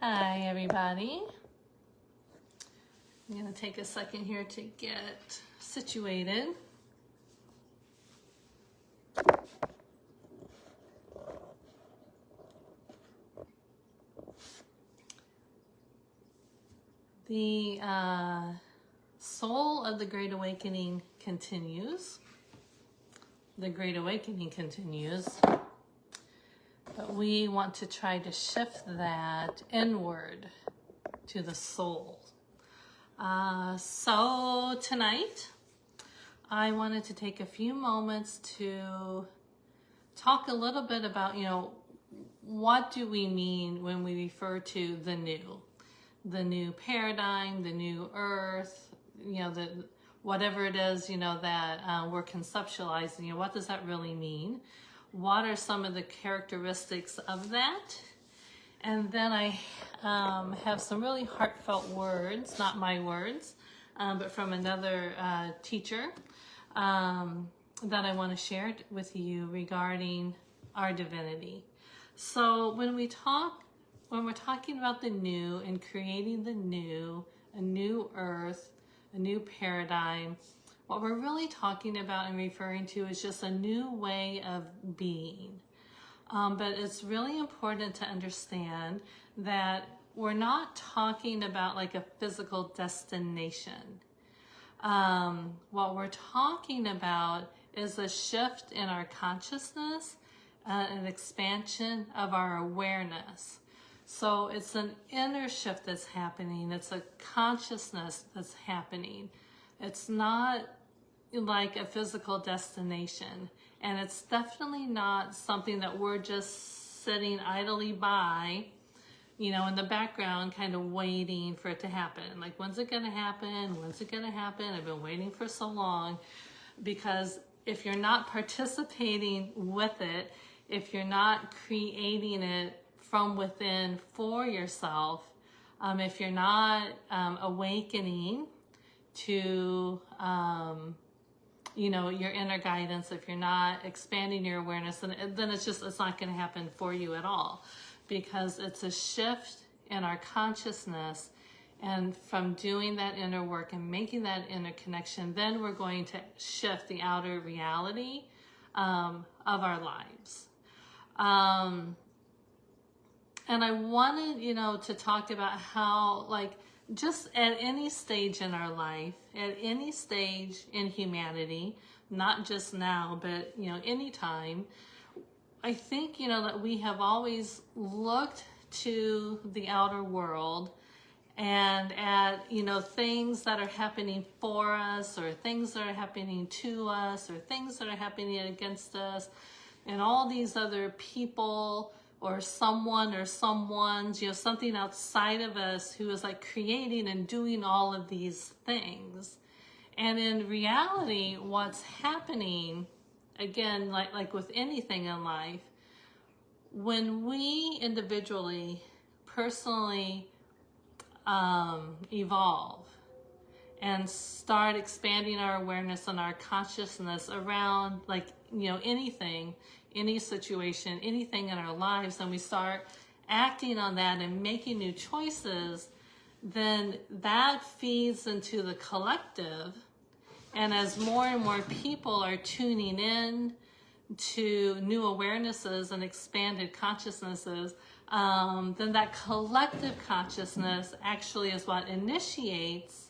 Hi everybody. I'm going to take a second here to get situated. The soul of the Great Awakening continues. The Great Awakening continues. But we want to try to shift that inward to the soul. So tonight, I wanted to take a few moments to talk a little bit about, what do we mean when we refer to the new paradigm, the new earth, whatever it is, that we're conceptualizing, what does that really mean? What are some of the characteristics of that? And then I have some really heartfelt words, not my words, but from another teacher that I want to share with you regarding our divinity. So when we're talking about the new and creating the new, a new earth, a new paradigm, what we're really talking about and referring to is just a new way of being. But it's really important to understand that we're not talking about like a physical destination. What we're talking about is a shift in our consciousness, an expansion of our awareness. So it's an inner shift that's happening. It's a consciousness that's happening. It's not like a physical destination. And it's definitely not something that we're just sitting idly by, in the background, kind of waiting for it to happen. Like, when's it going to happen? When's it going to happen? I've been waiting for so long. Because if you're not participating with it, if you're not creating it from within for yourself, if you're not awakening to your inner guidance, if you're not expanding your awareness, then it's not going to happen for you at all, because it's a shift in our consciousness. And from doing that inner work and making that inner connection, then we're going to shift the outer reality of our lives. And I wanted, to talk about how, just at any stage in our life, at any stage in humanity, not just now, but, anytime, I think, that we have always looked to the outer world and at, things that are happening for us, or things that are happening to us, or things that are happening against us, and all these other people or someone or someone's, something outside of us who is like creating and doing all of these things. And in reality, what's happening, again, like with anything in life, when we individually, personally evolve and start expanding our awareness and our consciousness around anything, any situation, anything in our lives, and we start acting on that and making new choices, then that feeds into the collective. And as more and more people are tuning in to new awarenesses and expanded consciousnesses, then that collective consciousness actually is what initiates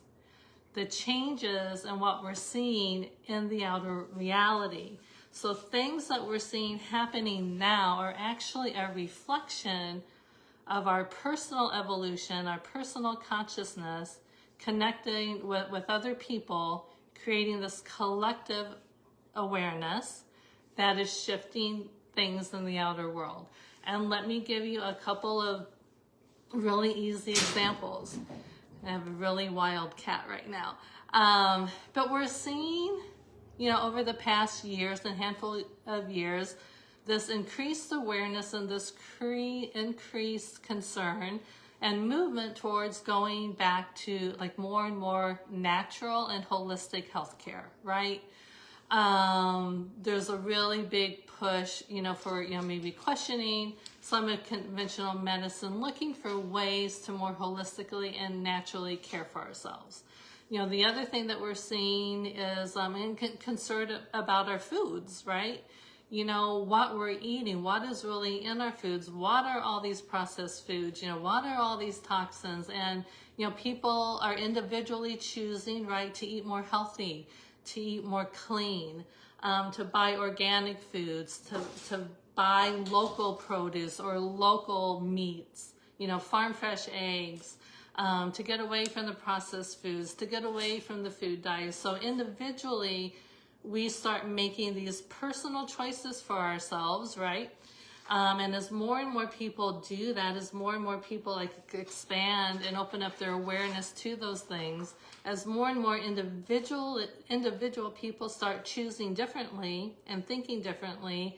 the changes in what we're seeing in the outer reality. So things that we're seeing happening now are actually a reflection of our personal evolution, our personal consciousness, connecting with other people, creating this collective awareness that is shifting things in the outer world. And let me give you a couple of really easy examples. I have a really wild cat right now. But we're seeing, over the past years, a handful of years, this increased awareness and this increased concern and movement towards going back to more and more natural and holistic healthcare, right? There's a really big push, for, maybe questioning some of conventional medicine, looking for ways to more holistically and naturally care for ourselves. The other thing that we're seeing is concerned about our foods, right? What we're eating, what is really in our foods, what are all these processed foods, what are all these toxins? And, people are individually choosing, right, to eat more healthy, to eat more clean, to buy organic foods, to buy local produce or local meats, farm fresh eggs, to get away from the processed foods, to get away from the food dyes. So individually, we start making these personal choices for ourselves, right? And as more and more people do that, as more and more people expand and open up their awareness to those things, as more and more individual people start choosing differently and thinking differently,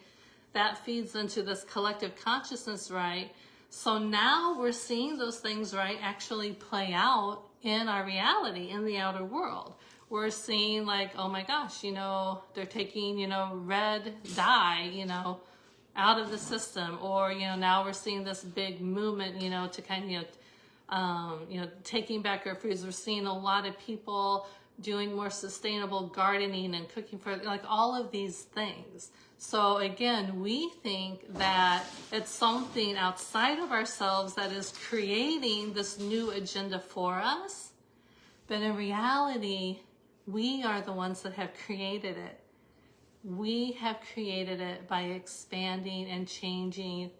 that feeds into this collective consciousness, right? So now we're seeing those things, right, actually play out in our reality, in the outer world. We're seeing oh my gosh, they're taking, red dye, out of the system. Or, now we're seeing this big movement, to kind of, taking back our foods. We're seeing a lot of people doing more sustainable gardening and cooking for all of these things. So again, we think that it's something outside of ourselves that is creating this new agenda for us. But in reality, we are the ones that have created it. We have created it by expanding and changing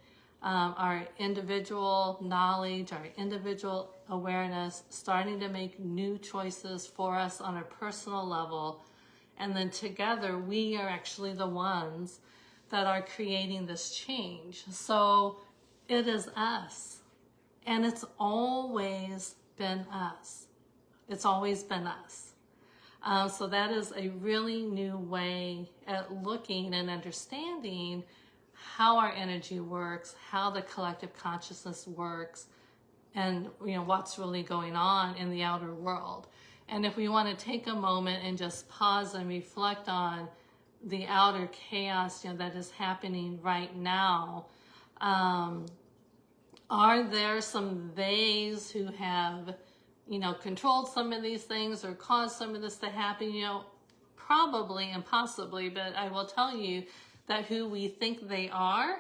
our individual knowledge, our individual awareness, starting to make new choices for us on a personal level. And then together, we are actually the ones that are creating this change. So it is us. And it's always been us. It's always been us. So that is a really new way at looking and understanding how our energy works, how the collective consciousness works, and what's really going on in the outer world. And if we want to take a moment and just pause and reflect on the outer chaos that is happening right now, are there some theys who have controlled some of these things or caused some of this to happen? Probably and possibly, but I will tell you that who we think they are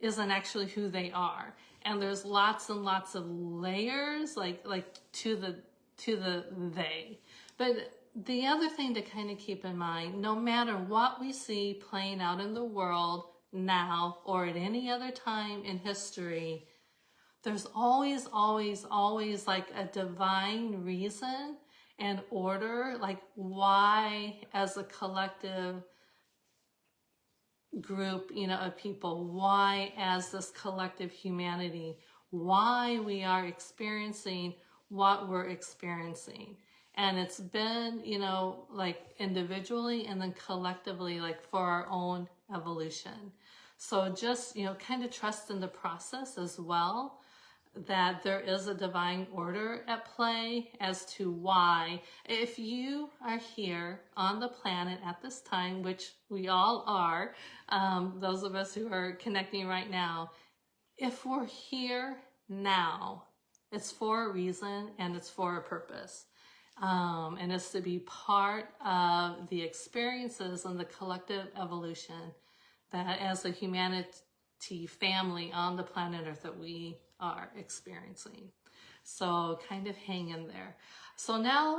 isn't actually who they are. And there's lots and lots of layers, to the they. But the other thing to kind of keep in mind, no matter what we see playing out in the world now or at any other time in history, there's always a divine reason and order, why as a collective group, of people, why as this collective humanity, why we are experiencing what we're experiencing. And it's been, individually and then collectively, for our own evolution. So just, kind of trust in the process as well, that there is a divine order at play as to why. If you are here on the planet at this time, which we all are, those of us who are connecting right now, if we're here now, it's for a reason and it's for a purpose. And it's to be part of the experiences and the collective evolution that as a humanity family on the planet Earth that we are experiencing. So kind of hang in there. So now,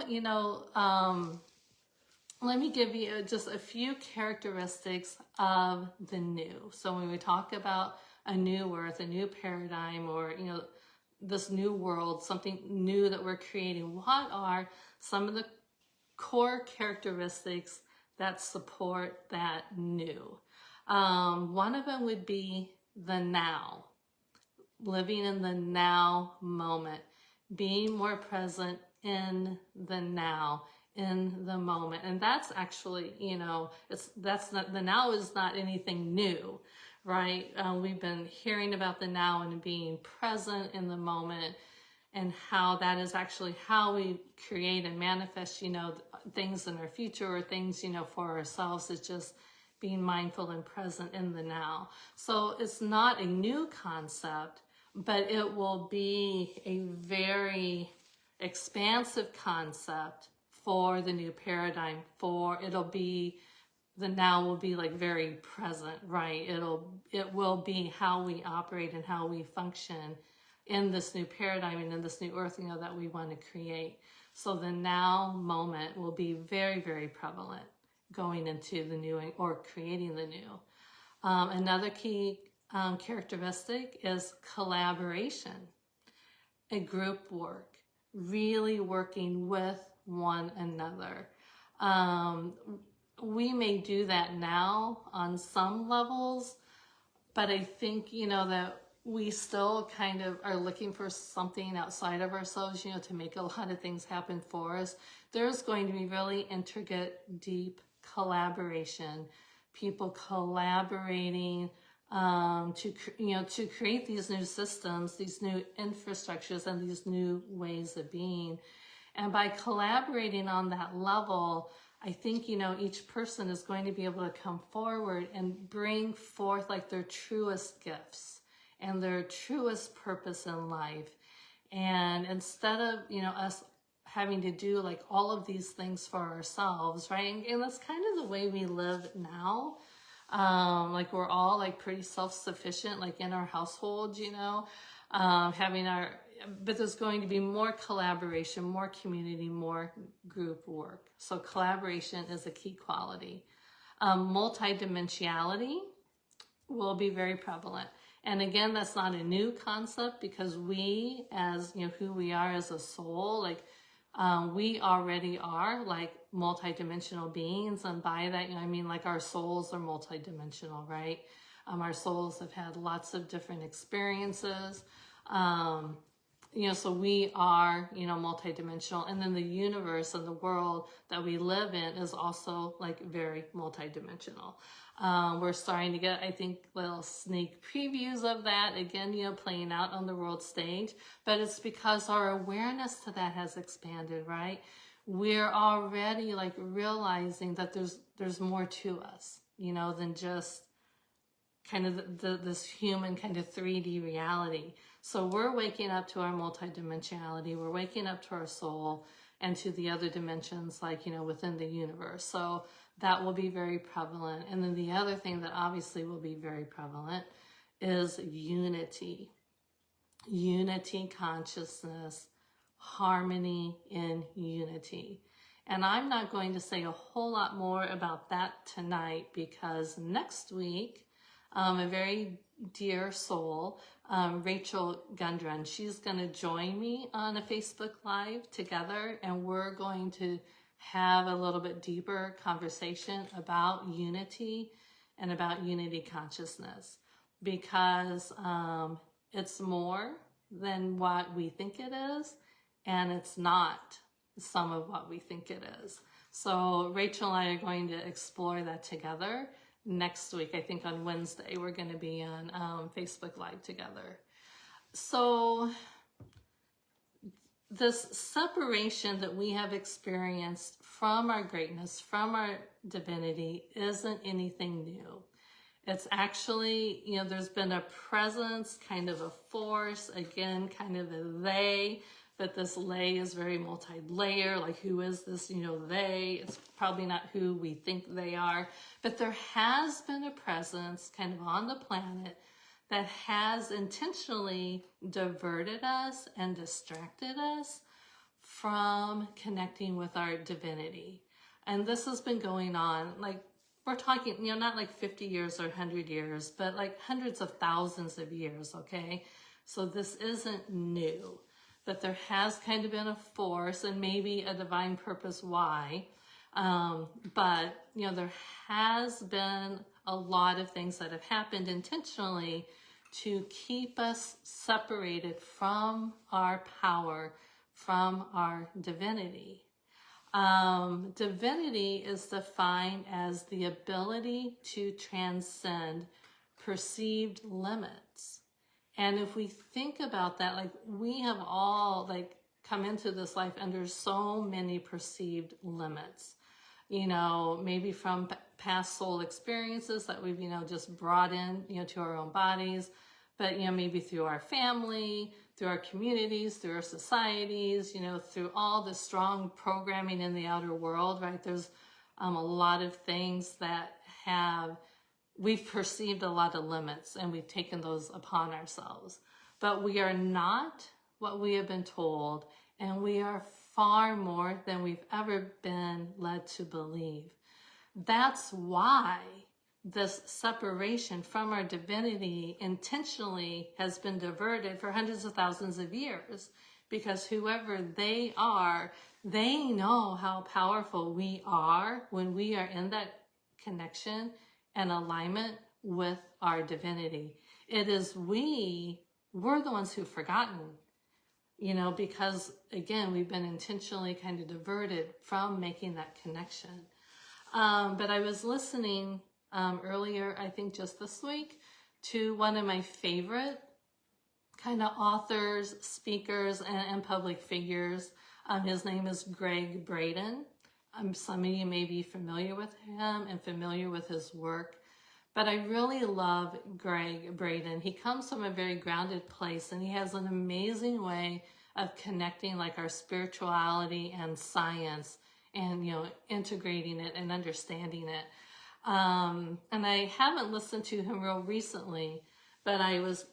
let me give you just a few characteristics of the new. So when we talk about a new earth, a new paradigm, or, this new world, something new that we're creating, what are some of the core characteristics that support that new? One of them would be the now. Living in the now moment, being more present in the now, in the moment. And that's actually, the now is not anything new, right? We've been hearing about the now and being present in the moment. and how that is actually how we create and manifest, things in our future or things, for ourselves. It's just being mindful and present in the now. So it's not a new concept, but it will be a very expansive concept for the new paradigm. The now will be like very present, right? It will be how we operate and how we function in this new paradigm and in this new earth, that we want to create. So the now moment will be very, very prevalent going into the new or creating the new. Another key characteristic is collaboration, a group work, really working with one another. We may do that now on some levels, but I think, that we still kind of are looking for something outside of ourselves, to make a lot of things happen for us. There's going to be really intricate, deep collaboration, people collaborating to create these new systems, these new infrastructures, and these new ways of being. And by collaborating on that level, I think, each person is going to be able to come forward and bring forth like their truest gifts and their truest purpose in life. And instead of, us having to do like all of these things for ourselves, right? And that's kind of the way we live now. Like we're all like pretty self-sufficient, like in our households, but there's going to be more collaboration, more community, more group work. So collaboration is a key quality. Multidimensionality will be very prevalent. And again, that's not a new concept, because we, as who we are as a soul, like we already are like multidimensional beings. And by that, like our souls are multidimensional, right? Our souls have had lots of different experiences. So we are, multidimensional. And then the universe and the world that we live in is also like very multidimensional. We're starting to get, I think, little sneak previews of that, again, playing out on the world stage. But it's because our awareness to that has expanded, right? We're already like realizing that there's more to us, than just kind of this human kind of 3D reality. So we're waking up to our multidimensionality. We're waking up to our soul and to the other dimensions, like, within the universe. So that will be very prevalent. And then the other thing that obviously will be very prevalent is unity. Unity consciousness, harmony in unity. And I'm not going to say a whole lot more about that tonight, because next week, a very dear soul, Rachel Gundren, she's going to join me on a Facebook Live together, and we're going to have a little bit deeper conversation about unity and about unity consciousness, because it's more than what we think it is, and it's not some of what we think it is. So Rachel and I are going to explore that together next week. I think on Wednesday we're going to be on Facebook Live together. So this separation that we have experienced from our greatness, from our divinity, isn't anything new. It's actually, there's been a presence, kind of a force, again, kind of a they, but this they is very multi-layer. Like, who is this, they? It's probably not who we think they are, but there has been a presence kind of on the planet that has intentionally diverted us and distracted us from connecting with our divinity. And this has been going on, like, we're talking, not like 50 years or 100 years, but like hundreds of thousands of years, okay? So this isn't new, but there has kind of been a force and maybe a divine purpose why. But, there has been a lot of things that have happened intentionally to keep us separated from our power, from our divinity. Divinity is defined as the ability to transcend perceived limits And if we think about that, like we have all like come into this life under so many perceived limits, you know, maybe from past soul experiences that we've, you know, just brought in, you know, to our own bodies, but, you know, maybe through our family, through our communities, through our societies, you know, through all the strong programming in the outer world, right? There's a lot of things that we've perceived a lot of limits and we've taken those upon ourselves. But we are not what we have been told, and we are far more than we've ever been led to believe. That's why this separation from our divinity intentionally has been diverted for hundreds of thousands of years, because whoever they are, they know how powerful we are when we are in that connection and alignment with our divinity. It is we're the ones who've forgotten, you know, because again, we've been intentionally kind of diverted from making that connection. But I was listening earlier, I think just this week, to one of my favorite kind of authors, speakers, and public figures. His name is Greg Braden. Some of you may be familiar with him and familiar with his work, but I really love Greg Braden. He comes from a very grounded place, and he has an amazing way of connecting like our spirituality and science, and, you know, integrating it and understanding it. And I haven't listened to him real recently, but I was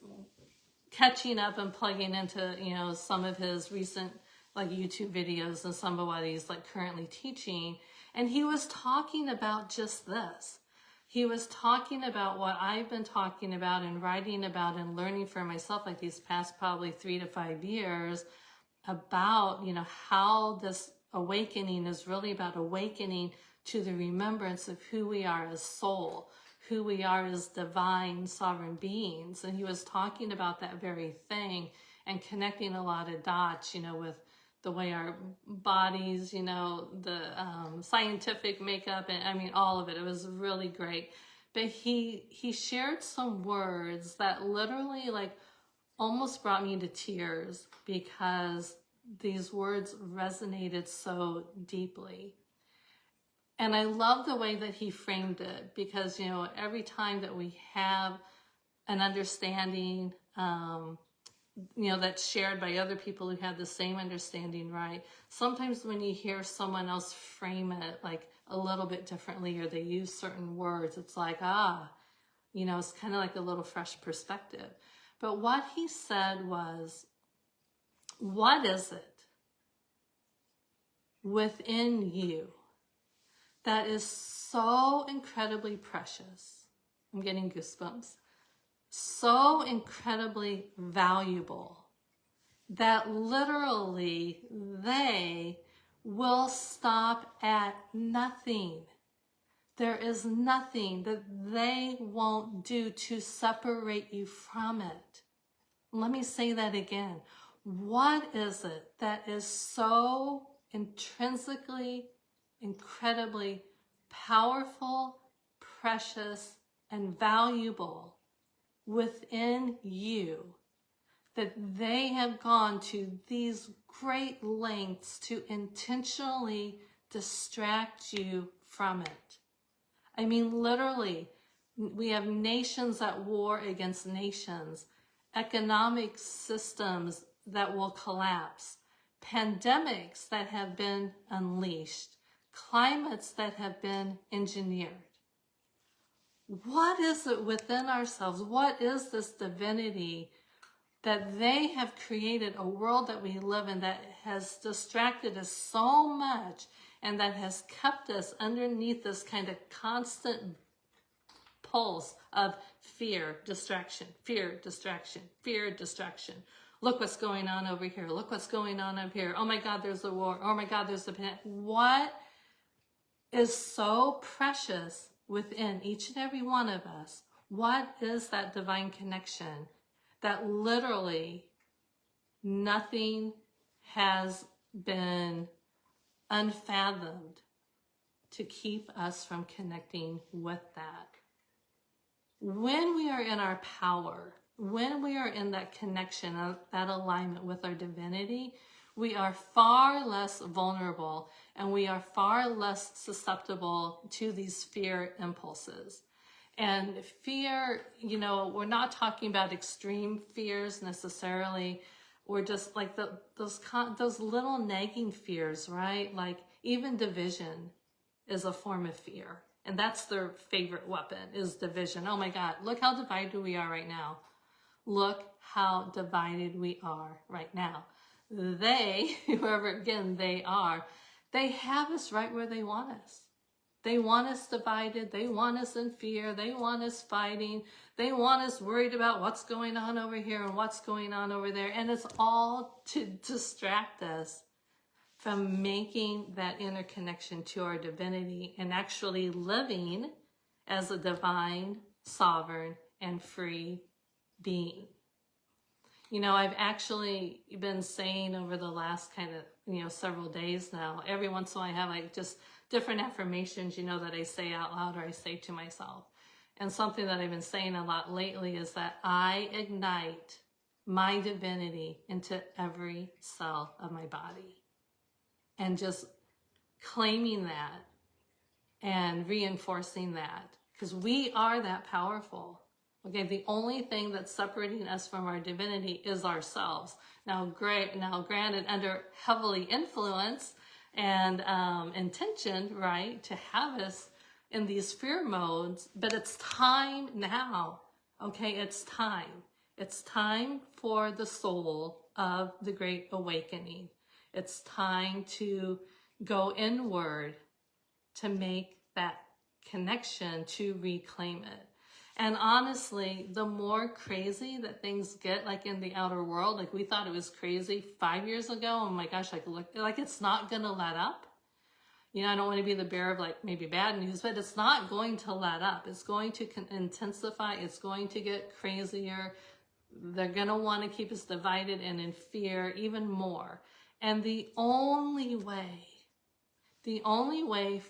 catching up and plugging into, you know, some of his recent like YouTube videos and some of what he's like currently teaching. And he was talking about just this. He was talking about what I've been talking about and writing about and learning for myself like these past probably 3 to 5 years about, you know, how this awakening is really about awakening to the remembrance of who we are as soul, who we are as divine sovereign beings. And he was talking about that very thing and connecting a lot of dots, you know, with the way our bodies, you know, the scientific makeup, and I mean, all of it. It was really great. But he shared some words that literally like almost brought me to tears, because these words resonated so deeply. And I love the way that he framed it, because, you know, every time that we have an understanding, you know, that's shared by other people who have the same understanding, right? Sometimes when you hear someone else frame it like a little bit differently, or they use certain words, it's like, you know, it's kind of like a little fresh perspective. But what he said was, what is it within you that is so incredibly precious? I'm getting goosebumps. So incredibly valuable that literally they will stop at nothing. There is nothing that they won't do to separate you from it. Let me say that again. What is it that is so intrinsically, incredibly powerful, precious, and valuable within you that they have gone to these great lengths to intentionally distract you from it? I mean, literally, we have nations at war against nations, economic systems that will collapse, pandemics that have been unleashed, climates that have been engineered. What is it within ourselves? What is this divinity that they have created a world that we live in that has distracted us so much, and that has kept us underneath this kind of constant pulse of fear, distraction, fear, distraction, fear, distraction. Look what's going on over here. Look what's going on up here. Oh my God, there's a war. Oh my God, there's a pandemic. What is so precious within each and every one of us? What is that divine connection that literally nothing has been unfathomed to keep us from connecting with that? When we are in our power, when we are in that connection, that alignment with our divinity, we are far less vulnerable and we are far less susceptible to these fear impulses. And fear, you know, we're not talking about extreme fears necessarily. We're just like those little nagging fears, right? Like even division is a form of fear. And that's their favorite weapon, is division. Oh my God, look how divided we are right now. Look how divided we are right now. They, whoever again they are, they have us right where they want us. They want us divided. They want us in fear. They want us fighting. They want us worried about what's going on over here and what's going on over there. And it's all to distract us from making that interconnection to our divinity and actually living as a divine, sovereign, and free being. You know, I've actually been saying over the last kind of, you know, several days now, every once in a while I have like just different affirmations, you know, that I say out loud or I say to myself. And something that I've been saying a lot lately is that I ignite my divinity into every cell of my body. And just claiming that and reinforcing that, because we are that powerful. Okay, the only thing that's separating us from our divinity is ourselves. Now, granted, under heavily influence and intention, right, to have us in these fear modes, but it's time now. Okay, it's time. It's time for the soul of the Great Awakening. It's time to go inward to make that connection, to reclaim it. And honestly, the more crazy that things get, like in the outer world, like we thought it was crazy 5 years ago. Oh my gosh, like it's not going to let up. You know, I don't want to be the bearer of like maybe bad news, but it's not going to let up. It's going to intensify. It's going to get crazier. They're going to want to keep us divided and in fear even more. And the only way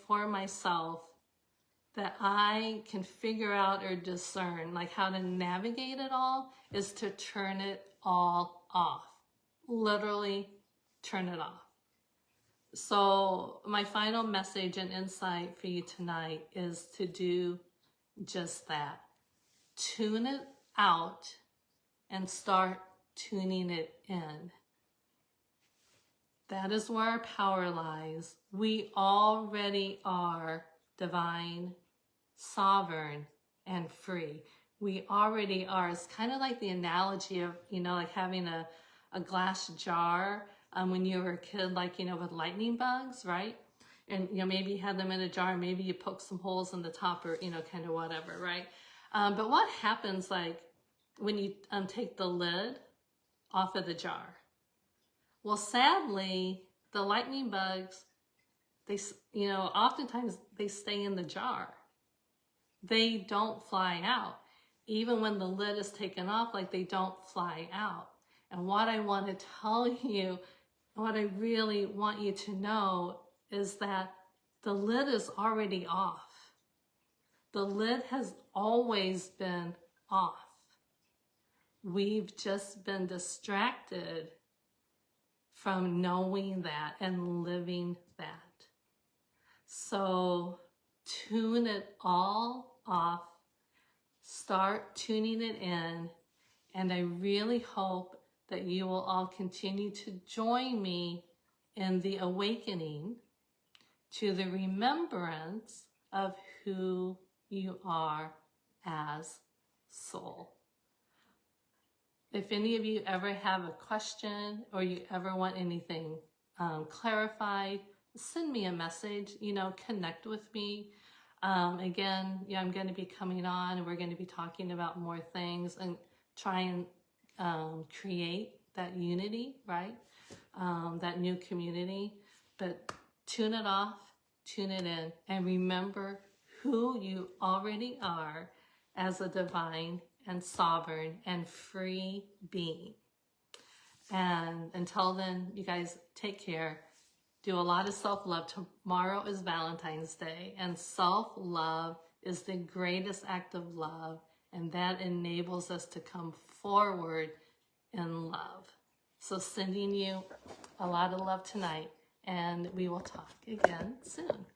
for myself that I can figure out or discern, like how to navigate it all, is to turn it all off. Literally turn it off. So my final message and insight for you tonight is to do just that. Tune it out and start tuning it in. That is where our power lies. We already are divine, sovereign, and free. We already are. It's kind of like the analogy of, you know, like having a glass jar when you were a kid, like, you know, with lightning bugs, right? And, you know, maybe you had them in a jar, maybe you poke some holes in the top or, you know, kind of whatever, right? But what happens, like, when you take the lid off of the jar? Well, sadly, the lightning bugs, they, you know, oftentimes they stay in the jar. They don't fly out. Even when the lid is taken off, like they don't fly out. And what I want to tell you, what I really want you to know is that the lid is already off. The lid has always been off. We've just been distracted from knowing that and living that. So tune it all off, start tuning it in, and I really hope that you will all continue to join me in the awakening to the remembrance of who you are as soul. If any of you ever have a question or you ever want anything clarified, send me a message, you know, connect with me. Again, yeah, I'm going to be coming on and we're going to be talking about more things and try and create that unity, right? That new community. But tune it off, tune it in, and remember who you already are as a divine and sovereign and free being. And until then, you guys take care. Do a lot of self-love. Tomorrow is Valentine's Day, and self-love is the greatest act of love And that enables us to come forward in love. So sending you a lot of love tonight, and we will talk again soon.